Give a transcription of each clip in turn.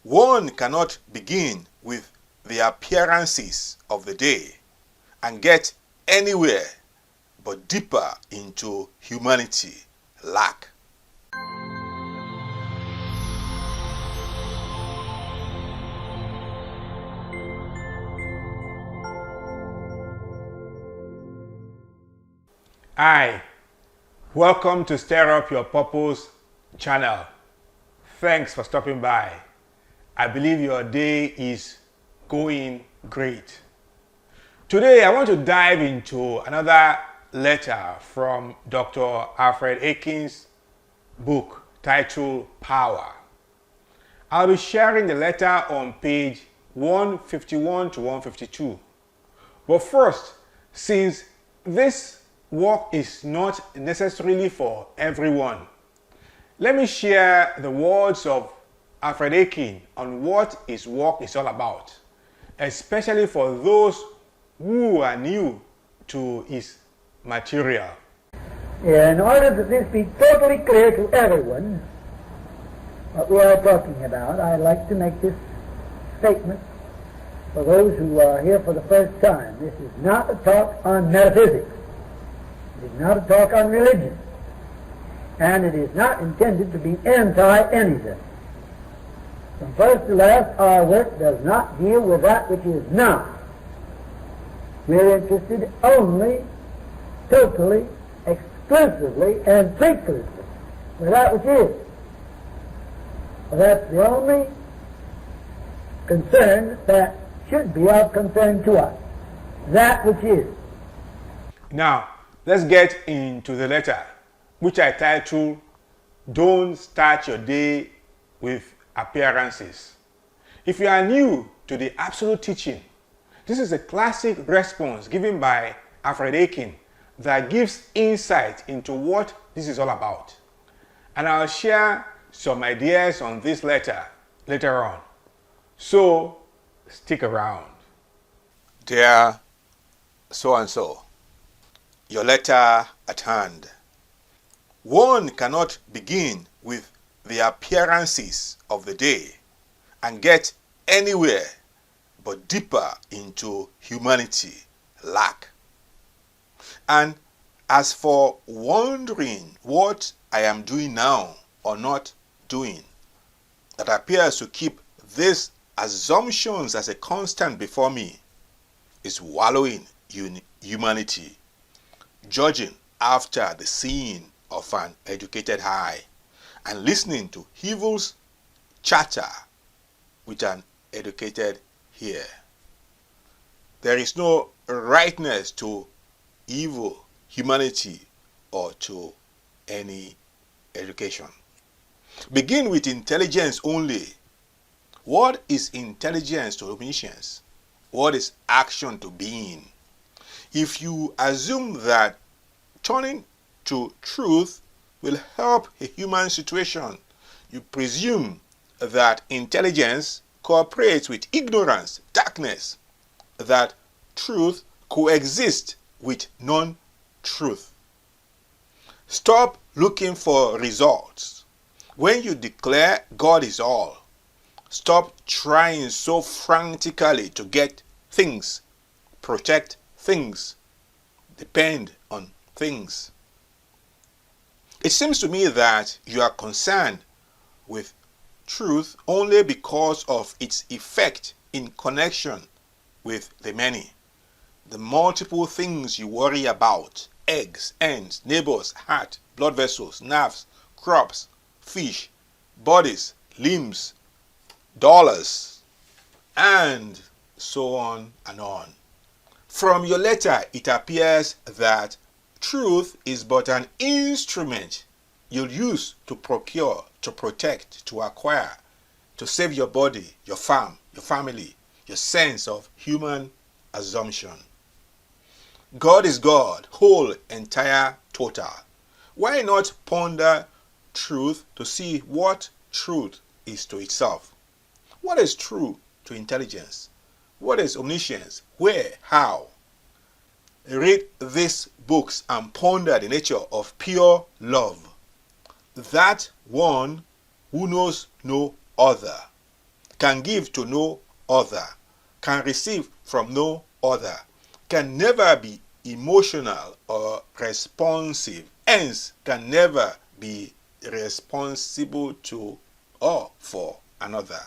One cannot begin with the appearances of the day and get anywhere but deeper into humanity lack. Hi, welcome to Stir Up Your Purpose channel. Thanks for stopping by. I believe your day is going great. Today I want to dive into another letter from Dr. Alfred Aiken's book titled Power. I'll be sharing the letter on page 151 to 152. But first, since this work is not necessarily for everyone, let me share the words of Alfred Aiken on what his work is all about, especially for those who are new to his material. In order that this be totally clear to everyone what we are talking about, I'd like to make this statement for those who are here for the first time. This is not a talk on metaphysics. It is not a talk on religion. And it is not intended to be anti-anything. From first to last, our work does not deal with that which is not. We're interested only, totally, exclusively, and frequently with that which is. Well, that's the only concern that should be of concern to us. That which is. Now, let's get into the letter, which I titled, Don't Start Your Day with Appearances. If you are new to the absolute teaching, this is a classic response given by Alfred Aiken that gives insight into what this is all about. And I'll share some ideas on this letter later on. So, stick around. Dear so-and-so, your letter at hand. One cannot begin with the appearances of the day and get anywhere but deeper into humanity lack. And as for wondering what I am doing now or not doing, that appears to keep these assumptions as a constant before me, is wallowing in humanity, judging after the seeing of an educated eye, and listening to evil's chatter with an educated ear. There is no rightness to evil, humanity, or to any education. Begin with intelligence only. What is intelligence to omniscience? What is action to being? If you assume that turning to truth will help a human situation, you presume that intelligence cooperates with ignorance, darkness, that truth coexists with non-truth. Stop looking for results. When you declare God is all, stop trying so frantically to get things, protect things, depend on things. It seems to me that you are concerned with truth only because of its effect in connection with the many. The multiple things you worry about: eggs, ends, neighbors, heart, blood vessels, nerves, crops, fish, bodies, limbs, dollars, and so on and on. From your letter, it appears that truth is but an instrument you'll use to procure, to protect, to acquire, to save your body, your farm, your family, your sense of human assumption. God is God, whole, entire, total. Why not ponder truth to see what truth is to itself? What is true to intelligence? What is omniscience? Where? How? Read these books and ponder the nature of pure love. That one who knows no other. can give to no other, can receive from no other, can never be emotional or responsive, hence can never be responsible to or for another.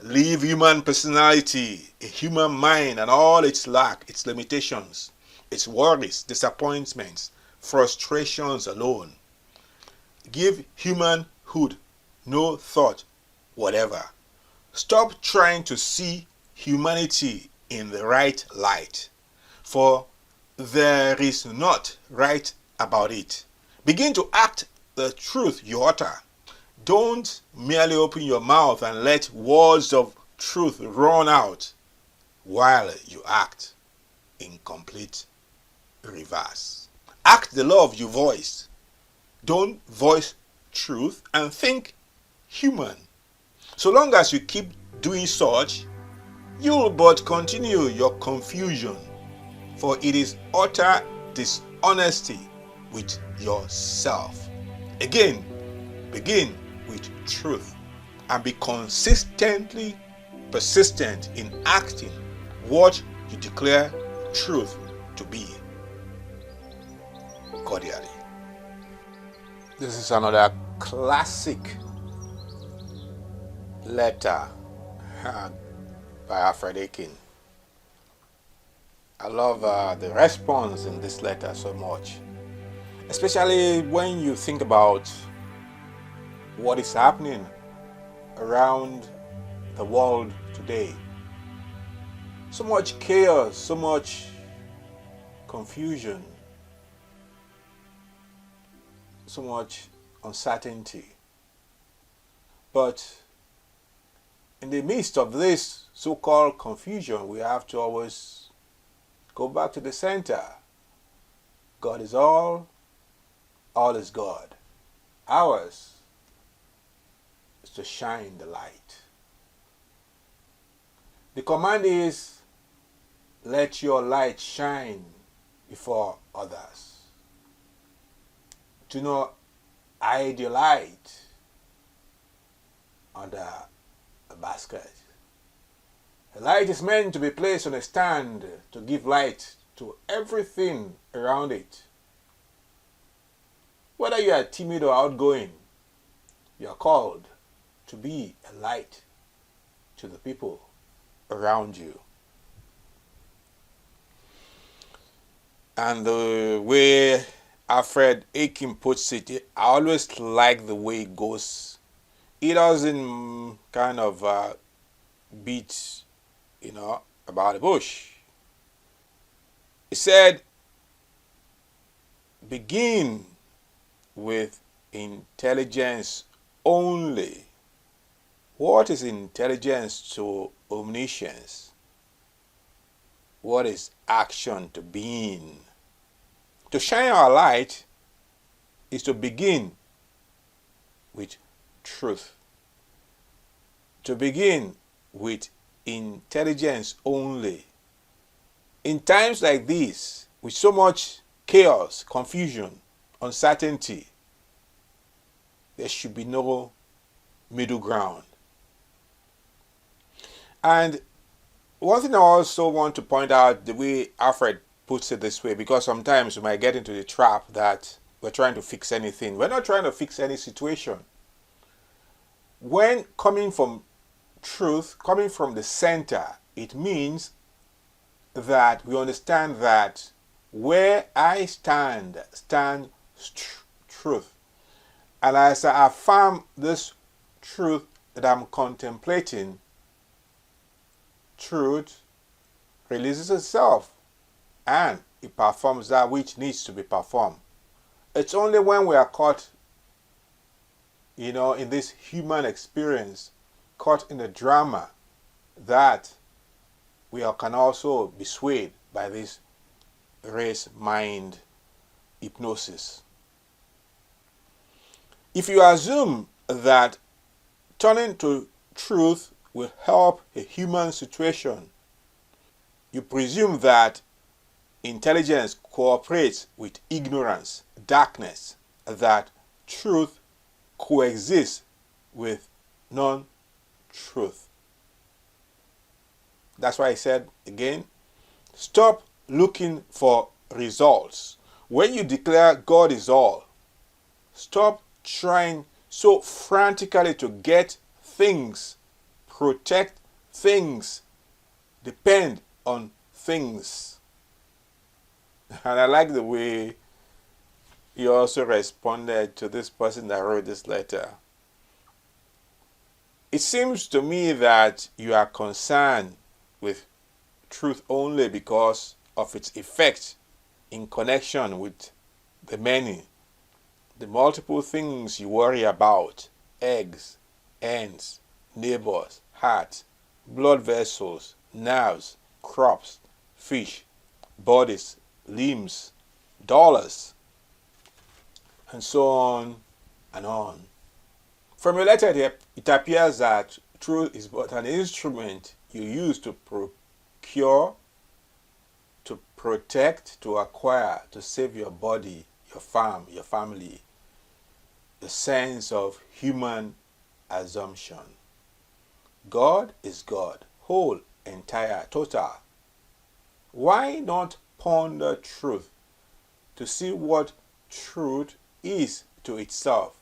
Leave human personality, a human mind and all its lack, its limitations, its worries, disappointments, frustrations alone. Give humanhood no thought whatever. Stop trying to see humanity in the right light, for there is not right about it. Begin to act the truth you utter. Don't merely open your mouth and let words of truth run out while you act in complete reverse. Act the love you voice. Don't voice truth and think human. So long as you keep doing such, you'll but continue your confusion, for it is utter dishonesty with yourself. Again, begin with truth and be consistently persistent in acting what you declare truth to be. Cordially. This is another classic letter by Alfred Aiken. I love the response in this letter so much, especially when you think about what is happening around the world today. So much chaos, so much confusion, so much uncertainty. But in the midst of this so-called confusion, we have to always go back to the center. God is all is God. Ours is to shine the light. The command is, let your light shine before others. Do not hide your light under a basket. The light is meant to be placed on a stand to give light to everything around it. Whether you are timid or outgoing, you are called to be a light to the people around you. And the way Alfred Aiken puts it, I always like the way it goes. He doesn't kind of beat, about the bush. He said, begin with intelligence only. What is intelligence to omniscience? What is action to being? To shine our light is to begin with truth. To begin with intelligence only. In times like this, with so much chaos, confusion, uncertainty, there should be no middle ground. And one thing I also want to point out, the way Alfred puts it this way, because sometimes we might get into the trap that we're trying to fix anything. We're not trying to fix any situation. When coming from truth, coming from the center, it means that we understand that where I stand truth. And as I affirm this truth that I'm contemplating, truth releases itself and it performs that which needs to be performed. It's only when we are caught, in this human experience, caught in the drama, that we can also be swayed by this race mind hypnosis. If you assume that turning to truth will help a human situation, you presume that intelligence cooperates with ignorance, darkness, that truth coexists with non-truth. truth. That's why I said again, stop looking for results. When you declare God is all, stop trying so frantically to get things, protect things, depend on things. And I like the way you also responded to this person that wrote this letter. It seems to me that you are concerned with truth only because of its effect in connection with the many, the multiple things you worry about: eggs, ants, neighbors, heart, blood vessels, nerves, crops, fish, bodies, limbs, dollars, and so on and on. From your letter, it appears that truth is but an instrument you use to procure, to protect, to acquire, to save your body, your farm, your family. The sense of human assumption. God is God, whole, entire, total. Why not ponder truth to see what truth is to itself?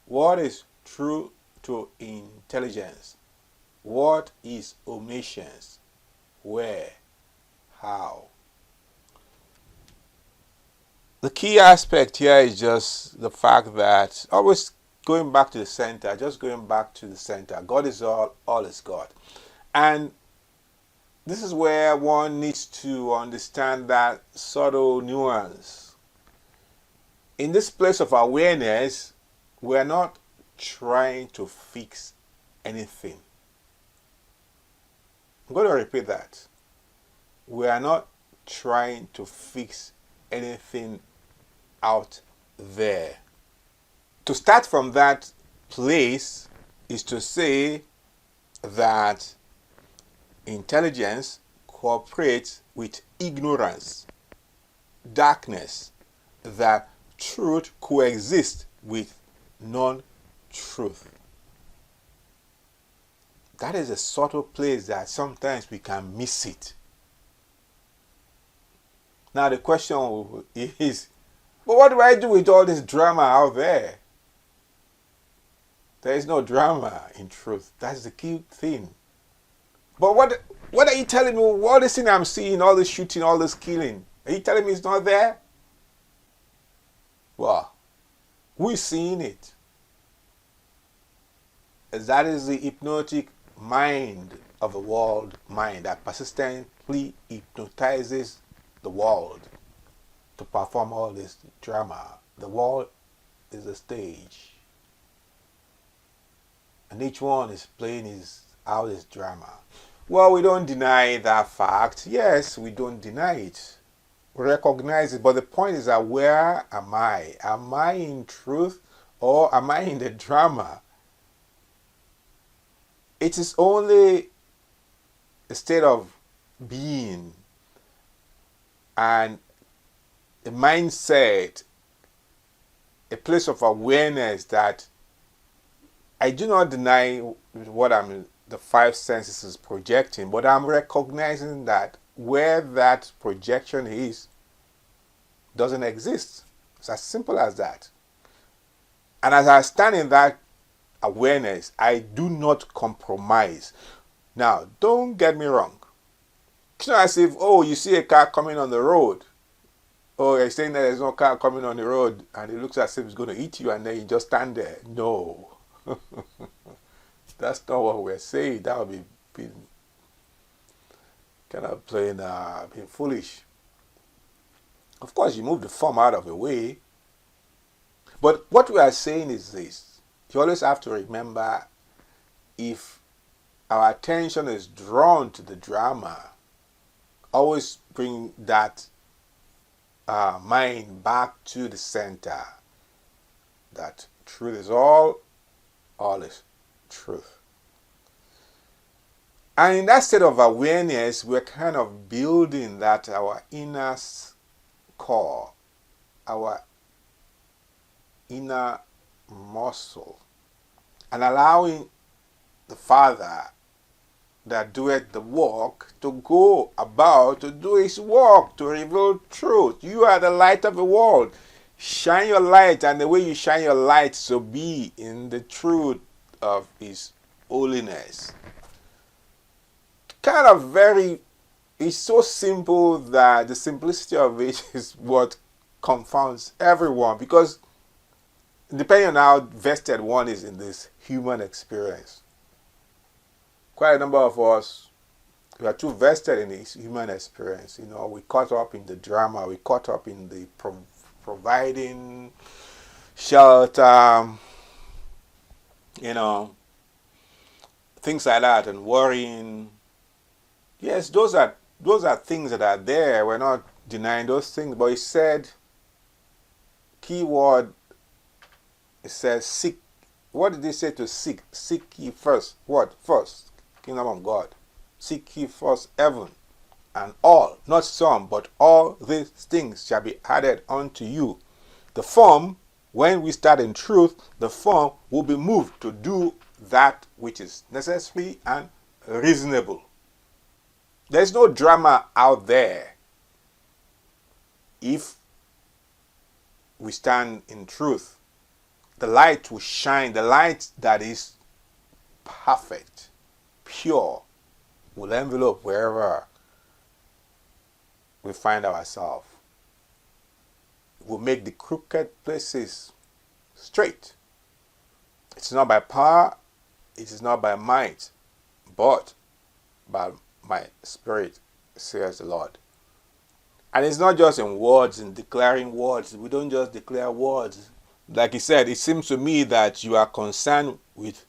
What is true to intelligence? What is omniscience? Where? How? The key aspect here is just the fact that always going back to the center, just going back to the center. God is all is God. And this is where one needs to understand that subtle nuance. In this place of awareness, we are not trying to fix anything. I'm going to repeat that. We are not trying to fix anything out there. To start from that place is to say that intelligence cooperates with ignorance, darkness, that truth coexists with non-truth. That is a subtle place that sometimes we can miss it. Now the question is, but what do I do with all this drama out there? There is no drama in truth. That's the key thing. But what are you telling me? All this thing I'm seeing, all this shooting, all this killing, are you telling me it's not there? Well, who is seeing it? That is the hypnotic mind of the world mind that persistently hypnotizes the world to perform all this drama. The world is a stage, and each one is playing out his drama. Well, we don't deny that fact. Yes, we don't deny it. We recognize it, but the point is that where am I? Am I in truth or am I in the drama? It is only a state of being and a mindset, a place of awareness that I do not deny what the five senses is projecting, but I'm recognizing that where that projection is doesn't exist. It's as simple as that. And as I stand in that awareness, I do not compromise. Now, don't get me wrong. It's not as if, you see a car coming on the road. You're saying that there's no car coming on the road and it looks as if it's going to eat you and then you just stand there. No. That's not what we're saying. That would be kind of being foolish. Of course, you move the form out of the way. But what we are saying is this. You always have to remember, if our attention is drawn to the drama, always bring that mind back to the center. That truth is all is truth. And in that state of awareness, we're kind of building that our inner core, our inner muscle, and allowing the Father that doeth the work to go about to do his work, to reveal truth. You are the light of the world. Shine your light, and the way you shine your light, so be in the truth of his holiness. Kind of it's so simple that the simplicity of it is what confounds everyone, because depending on how vested one is in this human experience, quite a number of us, we are too vested in this human experience. We caught up in the drama, we caught up in the providing shelter, things like that, and worrying. Yes, those are things that are there. We're not denying those things, but it said, keyword, it says seek. What did he say to seek? Seek ye first. What? First, kingdom of God. Seek ye first heaven, and all, not some, but all these things shall be added unto you. The form, when we start in truth, the form will be moved to do that which is necessary and reasonable. There's no drama out there if we stand in truth. The light will shine. The light that is perfect, pure, will envelope wherever we find ourselves. It will make the crooked places straight. It's not by power, it is not by might, but by my spirit, says the Lord. And it's not just in words, in declaring words. We don't just declare words. Like he said, it seems to me that you are concerned with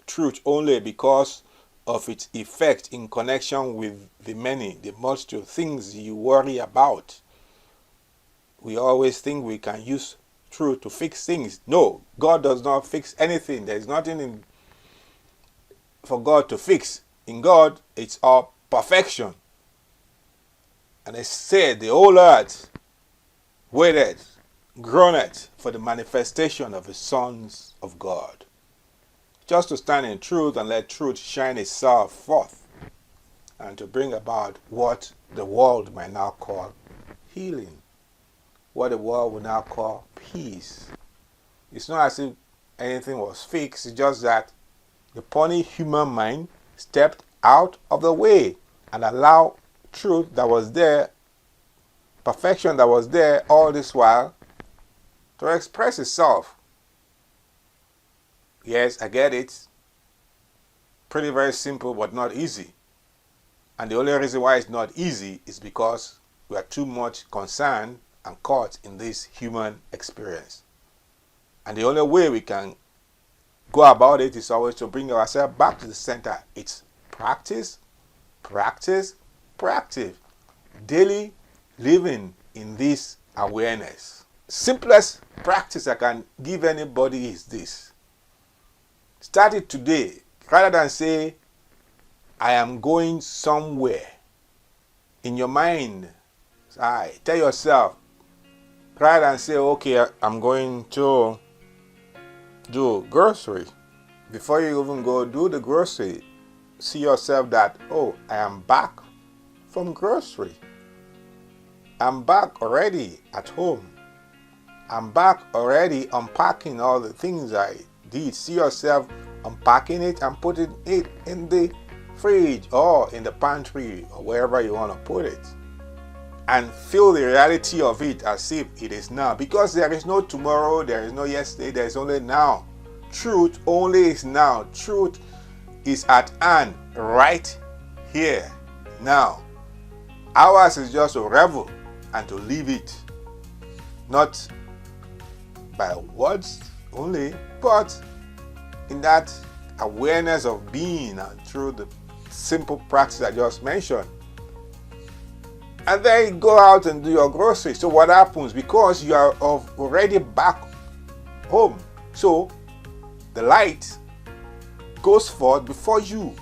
truth only because of its effect in connection with the multitude things you worry about. We always think we can use truth to fix things. No, God does not fix anything. There is nothing for God to fix. In God, it's all perfection. And it said the whole earth waited, groaned for the manifestation of the sons of God. Just to stand in truth and let truth shine itself forth, and to bring about what the world might now call healing, what the world will now call peace. It's not as if anything was fixed, it's just that the puny human mind stepped out of the way and allowed truth that was there, perfection that was there all this while, to express itself. Yes, I get it. Pretty very simple, but not easy. And the only reason why it's not easy is because we are too much concerned and caught in this human experience. And the only way we can go about it is always to bring ourselves back to the center. It's practice, practice, practice. Daily living in this awareness. Simplest practice I can give anybody is this. Start it today. Rather than say, I am going somewhere. In your mind, tell yourself, rather than say, okay, I'm going to do grocery. Before you even go do the grocery, see yourself that, oh, I am back from grocery. I'm back already at home. I'm back already unpacking all the things I did. See yourself unpacking it and putting it in the fridge or in the pantry or wherever you want to put it. And feel the reality of it as if it is now. Because there is no tomorrow, there is no yesterday, there is only now. Truth only is now. Truth is at hand, right here, now. Ours is just to revel and to live it. Not by words only, but in that awareness of being and through the simple practice I just mentioned. And then you go out and do your groceries. So what happens? Because you are already back home. So the light goes forth before you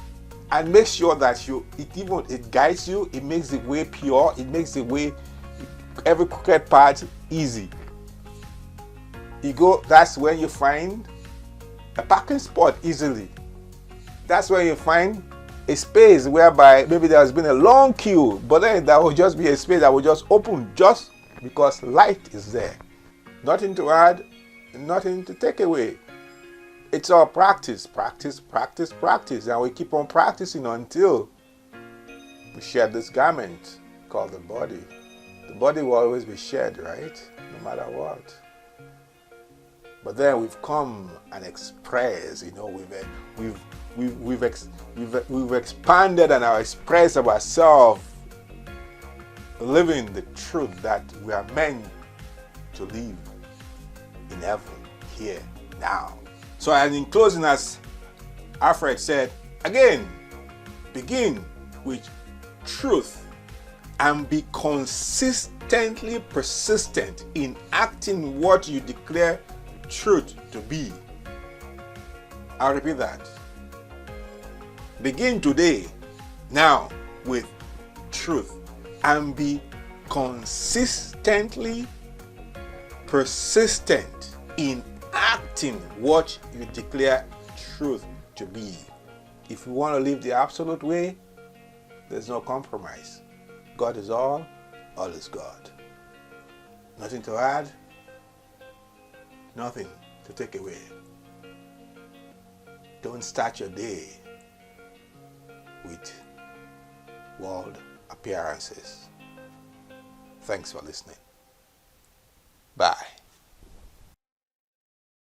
and makes sure that it guides you, it makes the way pure, it makes the way, every crooked part easy. That's when you find a parking spot easily. That's where you find a space whereby maybe there has been a long queue, but then there will just be a space that will just open just because light is there. Nothing to add, nothing to take away. It's all practice, practice, practice, practice. And we keep on practicing until we shed this garment called the body. The body will always be shed, right? No matter what. But then we've come and expressed, we've expanded and expressed of ourselves, living the truth that we are meant to live in heaven, here, now. So, and in closing, as Alfred said, again, begin with truth and be consistently persistent in acting what you declare truth to be. I'll repeat that. Begin today, now, with truth and be consistently persistent in acting what you declare truth to be. If you want to live the absolute way, there's no compromise. God is all is God. Nothing to add, nothing to take away. Don't start your day with world appearances. Thanks for listening. Bye.